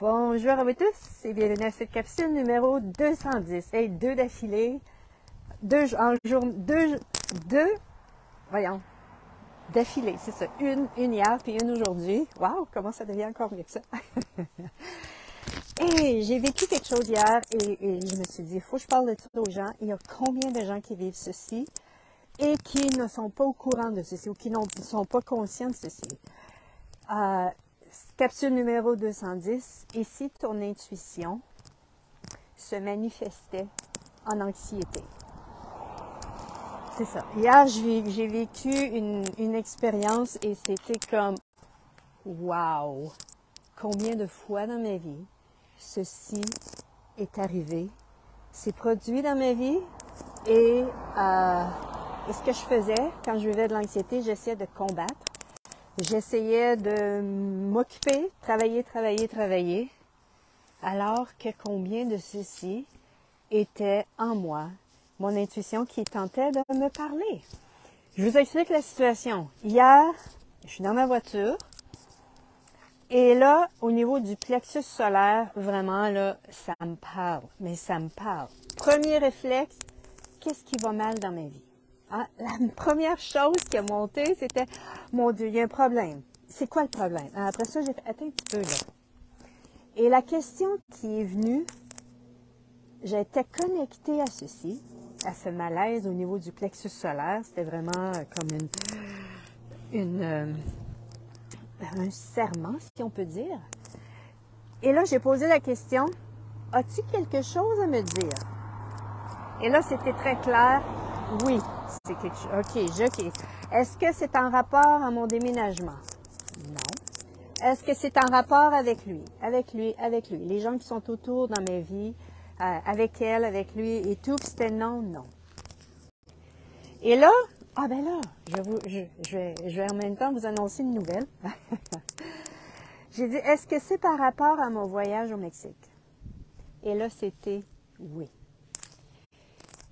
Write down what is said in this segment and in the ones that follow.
Bonjour à vous tous et bienvenue à cette capsule numéro 210. Et deux d'affilée, d'affilée, c'est ça. Une hier puis une aujourd'hui. Waouh, comment ça devient encore mieux que ça. Et j'ai vécu quelque chose hier et je me suis dit, il faut que je parle de ça aux gens. Il y a combien de gens qui vivent ceci et qui ne sont pas au courant de ceci ou qui ne sont pas conscients de ceci. Capsule numéro 210. Et si ton intuition se manifestait en anxiété? C'est ça. Hier, j'ai vécu une expérience et c'était comme, wow! Combien de fois dans ma vie ceci est arrivé, s'est produit dans ma vie et ce que je faisais quand je vivais de l'anxiété, j'essayais de combattre. J'essayais de m'occuper, travailler, alors que combien de ceci était en moi, mon intuition qui tentait de me parler. Je vous explique la situation. Hier, je suis dans ma voiture et là, au niveau du plexus solaire, vraiment là, ça me parle, mais ça me parle. Premier réflexe, qu'est-ce qui va mal dans ma vie? Ah, la première chose qui a monté, c'était « Mon Dieu, il y a un problème. » C'est quoi le problème? Après ça, j'ai fait « Attends un petit peu là. » Et la question qui est venue, j'étais connectée à ceci, à ce malaise au niveau du plexus solaire. C'était vraiment comme un serment, si on peut dire. Et là, j'ai posé la question « As-tu quelque chose à me dire? » Et là, c'était très clair. Oui, c'est quelque chose. OK. Est-ce que c'est en rapport à mon déménagement? Non. Est-ce que c'est en rapport avec lui? Avec lui. Les gens qui sont autour dans ma vie, avec elle, avec lui et tout, puis c'était non. Et là, je vais en même temps vous annoncer une nouvelle. J'ai dit, est-ce que c'est par rapport à mon voyage au Mexique? Et là, c'était oui.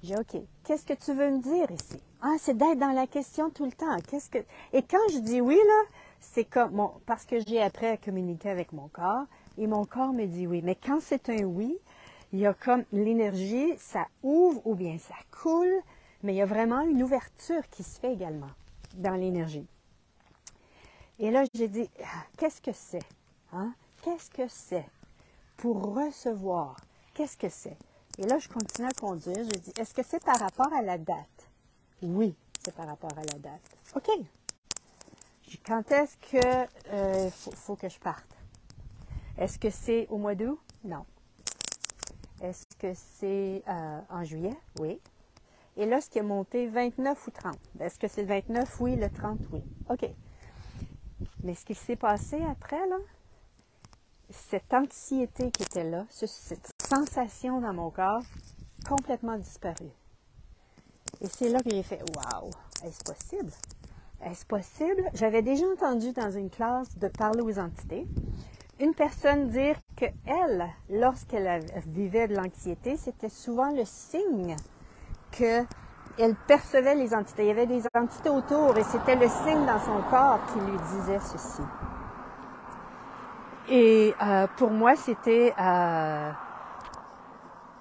J'ai dit, OK, qu'est-ce que tu veux me dire ici? Ah, c'est d'être dans la question tout le temps. Et quand je dis oui, là, c'est comme, parce que j'ai appris à communiquer avec mon corps, et mon corps me dit oui. Mais quand c'est un oui, il y a comme l'énergie, ça ouvre ou bien ça coule, mais il y a vraiment une ouverture qui se fait également dans l'énergie. Et là, j'ai dit, qu'est-ce que c'est? Hein? Qu'est-ce que c'est pour recevoir? Qu'est-ce que c'est? Et là, je continue à conduire. Je dis, est-ce que c'est par rapport à la date? Oui, c'est par rapport à la date. OK. Quand est-ce que faut que je parte? Est-ce que c'est au mois d'août? Non. Est-ce que c'est en juillet? Oui. Et là, ce qui est monté, 29 ou 30? Est-ce que c'est le 29? Oui. Le 30? Oui. OK. Mais ce qui s'est passé après, là, cette anxiété qui était là, cette sensation dans mon corps, complètement disparue. Et c'est là que j'ai fait « Wow! Est-ce possible? Est-ce possible? » J'avais déjà entendu dans une classe de parler aux entités, une personne dire qu'elle, lorsqu'elle vivait de l'anxiété, c'était souvent le signe qu'elle percevait les entités. Il y avait des entités autour et c'était le signe dans son corps qui lui disait ceci. Et pour moi, c'était...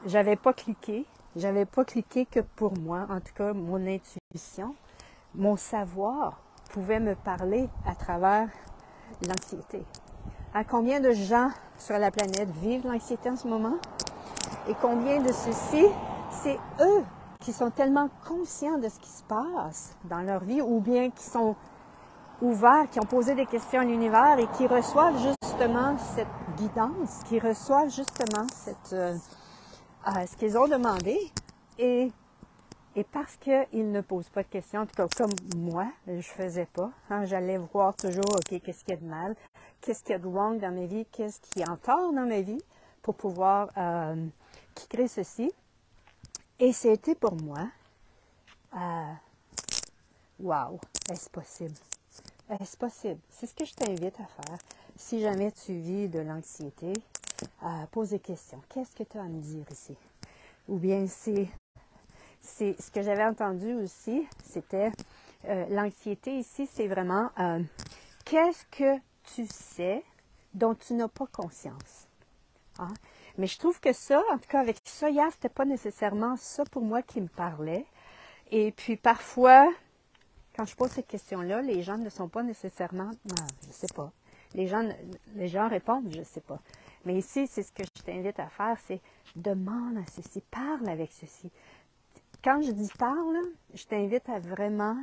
j'avais pas cliqué que pour moi, en tout cas, mon intuition, mon savoir pouvait me parler à travers l'anxiété. À combien de gens sur la planète vivent l'anxiété en ce moment? Et combien de ceux-ci, c'est eux qui sont tellement conscients de ce qui se passe dans leur vie ou bien qui sont ouverts, qui ont posé des questions à l'univers et qui reçoivent justement cette guidance, qui reçoivent justement ce qu'ils ont demandé et parce qu'ils ne posent pas de questions, en tout cas comme moi, je faisais pas. Hein, j'allais voir toujours, OK, qu'est-ce qu'il y a de mal, qu'est-ce qu'il y a de wrong dans ma vie, qu'est-ce qui est en tort dans ma vie pour pouvoir qui crée ceci. Et c'était pour moi, wow, est-ce possible? Est-ce possible? C'est ce que je t'invite à faire. Si jamais tu vis de l'anxiété, pose des questions. Qu'est-ce que tu as à me dire ici? Ou bien c'est ce que j'avais entendu aussi, c'était l'anxiété ici, c'est vraiment qu'est-ce que tu sais dont tu n'as pas conscience? Hein? Mais je trouve que ça, en tout cas avec ça, hier, c'était pas nécessairement ça pour moi qui me parlait. Et puis parfois, quand je pose cette question-là, les gens ne sont pas nécessairement, je sais pas. Les gens répondent, je sais pas. Mais ici, c'est ce que je t'invite à faire, c'est demande à ceci, parle avec ceci. Quand je dis parle, je t'invite à vraiment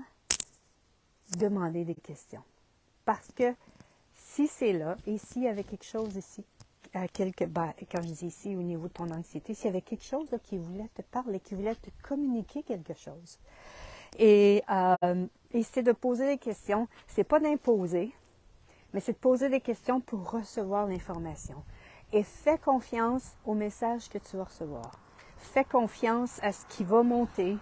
demander des questions. Parce que si c'est là, et s'il y avait quelque chose ici, quand je dis ici au niveau de ton anxiété, s'il y avait quelque chose là, qui voulait te parler, qui voulait te communiquer quelque chose. Et c'est de poser des questions, c'est pas d'imposer, mais c'est de poser des questions pour recevoir l'information. Et fais confiance au message que tu vas recevoir. Fais confiance à ce qui va monter,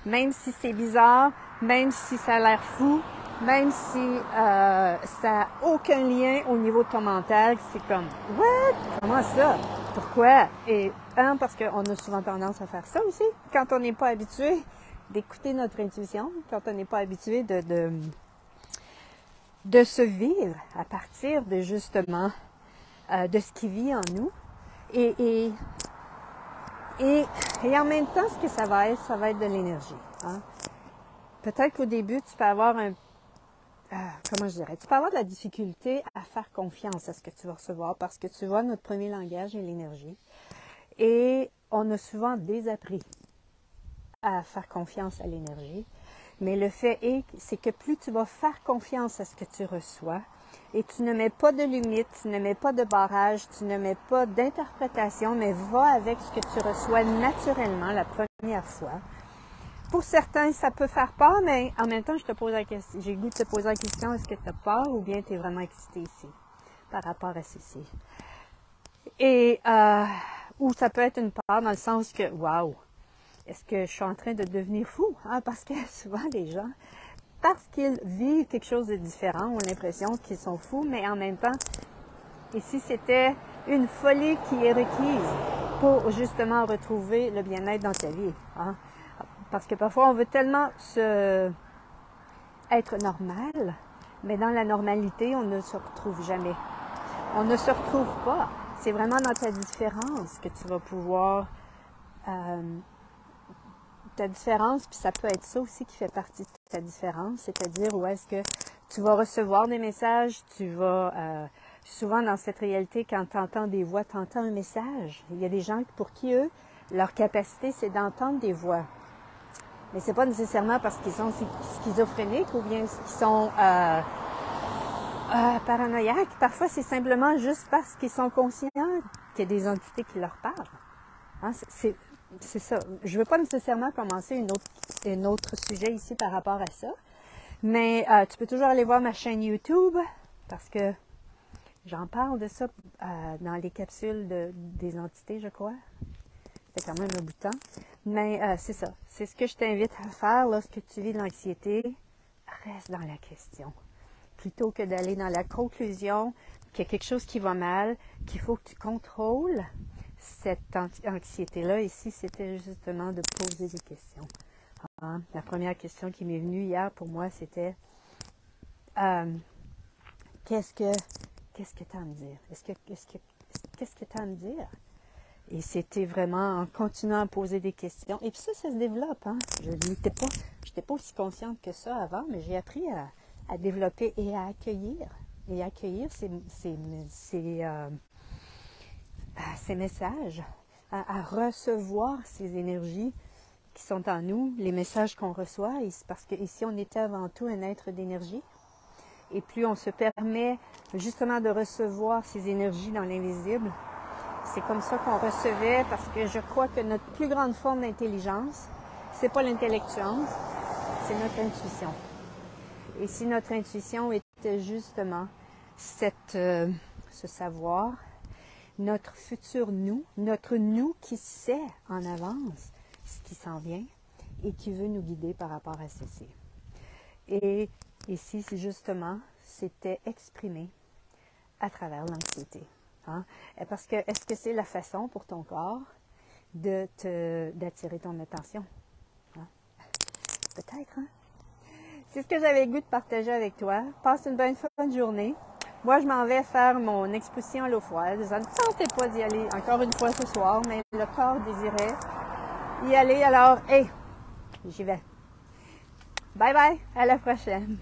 même si c'est bizarre, même si ça a l'air fou, même si ça n'a aucun lien au niveau de ton mental, c'est comme « What? Comment ça? Pourquoi? » Et parce qu'on a souvent tendance à faire ça aussi, quand on n'est pas habitué d'écouter notre intuition, quand on n'est pas habitué de se vivre à partir de justement de ce qui vit en nous. Et en même temps, ce que ça va être de l'énergie. Hein? Peut-être qu'au début, tu peux avoir tu peux avoir de la difficulté à faire confiance à ce que tu vas recevoir parce que tu vois, notre premier langage est l'énergie. Et on a souvent désappris à faire confiance à l'énergie. Mais le fait est, c'est que plus tu vas faire confiance à ce que tu reçois, et tu ne mets pas de limite, tu ne mets pas de barrage, tu ne mets pas d'interprétation, mais va avec ce que tu reçois naturellement la première fois. Pour certains, ça peut faire peur, mais en même temps, j'ai le goût de te poser la question, est-ce que tu as peur ou bien tu es vraiment excité ici par rapport à ceci? Et, ou ça peut être une peur dans le sens que, waouh, est-ce que je suis en train de devenir fou? Hein? Parce que souvent, les gens, parce qu'ils vivent quelque chose de différent, ont l'impression qu'ils sont fous, mais en même temps, ici, c'était une folie qui est requise pour justement retrouver le bien-être dans ta vie. Hein? Parce que parfois, on veut tellement être normal, mais dans la normalité, on ne se retrouve jamais. On ne se retrouve pas. C'est vraiment dans ta différence que tu vas pouvoir... ta différence, puis ça peut être ça aussi qui fait partie de ta différence, c'est-à-dire où est-ce que tu vas recevoir des messages, tu vas... souvent dans cette réalité, quand tu entends des voix, tu entends un message. Il y a des gens pour qui, eux, leur capacité, c'est d'entendre des voix. Mais c'est pas nécessairement parce qu'ils sont schizophréniques ou bien qu'ils sont paranoïaques. Parfois, c'est simplement juste parce qu'ils sont conscients qu'il y a des entités qui leur parlent. Hein, c'est ça. Je veux pas nécessairement commencer un autre sujet ici par rapport à ça. Mais tu peux toujours aller voir ma chaîne YouTube parce que j'en parle de ça dans les capsules des entités, je crois. C'est quand même un bout de temps. Mais c'est ça. C'est ce que je t'invite à faire lorsque tu vis de l'anxiété. Reste dans la question. Plutôt que d'aller dans la conclusion qu'il y a quelque chose qui va mal, qu'il faut que tu contrôles cette anxiété-là. Ici, c'était justement de poser des questions. Hein? La première question qui m'est venue hier pour moi, c'était qu'est-ce que tu as à me dire? Qu'est-ce que tu as à me dire? Et c'était vraiment en continuant à poser des questions. Et puis ça se développe. Hein? Je n'étais pas aussi consciente que ça avant, mais j'ai appris à développer et à accueillir. Et accueillir ces messages, à recevoir ces énergies qui sont en nous, les messages qu'on reçoit. Parce qu'ici, on était avant tout un être d'énergie. Et plus on se permet justement de recevoir ces énergies dans l'invisible, c'est comme ça qu'on recevait, parce que je crois que notre plus grande forme d'intelligence, c'est pas l'intellectuence, c'est notre intuition. Et si notre intuition était justement ce savoir, notre futur nous, notre nous qui sait en avance ce qui s'en vient et qui veut nous guider par rapport à ceci. Et ici, justement, c'était exprimé à travers l'anxiété. Hein? Parce que, est-ce que c'est la façon pour ton corps d'attirer ton attention? Hein? Peut-être, hein? C'est ce que j'avais le goût de partager avec toi. Passe une bonne fin de journée. Moi, je m'en vais faire mon exposition à l'eau froide. Ça ne me sentait pas d'y aller encore une fois ce soir, mais le corps désirait y aller. Alors, hey, j'y vais. Bye bye, à la prochaine.